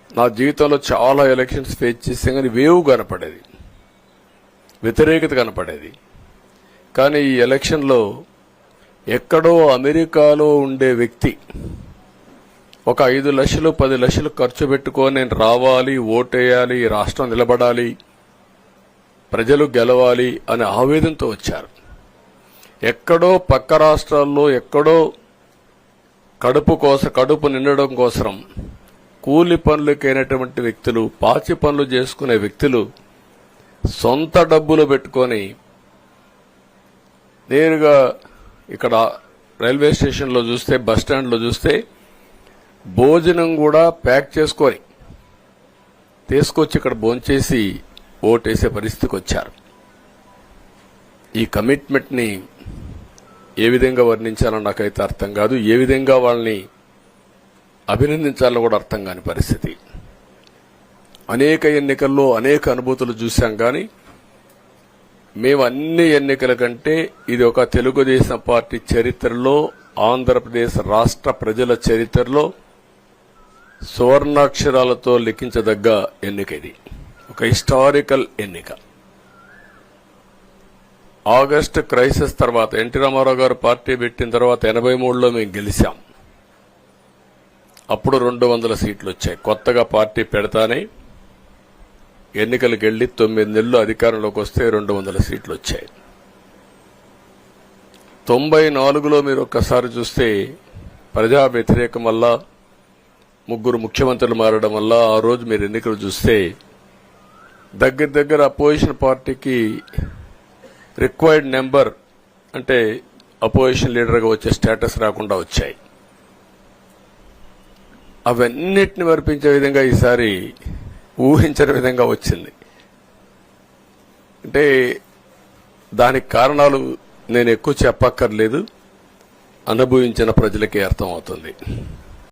నా జీవితంలో చాలా ఎలక్షన్స్ ఫేస్ చేసాం, కానీ వేవ్ కనపడేది, వ్యతిరేకత కనపడేది. కానీ ఈ ఎలక్షన్లో ఎక్కడో అమెరికాలో ఉండే వ్యక్తి ఒక 5 లక్షలు 10 లక్షలు ఖర్చు పెట్టుకొని నేను రావాలి, ఓటేయాలి, రాష్ట్రం నిలబడాలి, ప్రజలు గెలవాలి అనే ఆవేదనతో వచ్చారు. ఎక్కడో పక్క రాష్ట్రాల్లో ఎక్కడో కడుపు నిండడం కోసం కూలి పనులకైనటువంటి వ్యక్తులు, పాచి పనులు చేసుకునే వ్యక్తులు సొంత డబ్బులు పెట్టుకొని నేరుగా ఇక్కడ రైల్వే స్టేషన్లో చూస్తే, బస్ స్టాండ్లో చూస్తే భోజనం కూడా ప్యాక్ చేసుకొని తీసుకొచ్చి ఇక్కడ భోంచేసి ఓటేసే పరిస్థితికి వచ్చారు. ఈ కమిట్మెంట్ ని ఏ విధంగా వర్ణించాలో నాకైతే అర్థం కాదు. ఏ విధంగా వాళ్ళని అభినందించాలో కూడా అర్థం కాని పరిస్థితి. అనేక ఎన్నికల్లో అనేక అనుభూతులు చూశాం, కానీ మేము అన్ని ఎన్నికల కంటే ఇది ఒక తెలుగుదేశం పార్టీ చరిత్రలో, ఆంధ్రప్రదేశ్ రాష్ట్ర ప్రజల చరిత్రలో సువర్ణాక్షరాలతో లిఖించదగ్గ ఎన్నిక. ఇది ఒక హిస్టారికల్ ఎన్నిక. ఆగస్టు క్రైసిస్ తర్వాత, ఎన్టీ రామారావు గారు పార్టీ పెట్టిన తర్వాత 83లో మేము గెలిచాం. అప్పుడు 200 సీట్లు వచ్చాయి. కొత్తగా పార్టీ పెడతానే ఎన్నికలకు వెళ్లి 9 నెలలు అధికారంలోకి వస్తే 200 సీట్లు వచ్చాయి. 94లో మీరు ఒక్కసారి చూస్తే ప్రజా వ్యతిరేకం వల్ల 3 ముఖ్యమంత్రులు మారడం వల్ల ఆ రోజు మీరు ఎన్నికలు చూస్తే దగ్గర అపోజిషన్ పార్టీకి రిక్వైర్డ్ నెంబర్, అంటే అపోజిషన్ లీడర్గా వచ్చే స్టేటస్ రాకుండా వచ్చాయి. అవన్నిటిని వర్పించే విధంగా ఈసారి ఊహించని విధంగా వచ్చింది. అంటే దానికి కారణాలు నేను ఎక్కువ చెప్పక్కర్లేదు, అనుభవించిన ప్రజలకే అర్థమవుతుంది.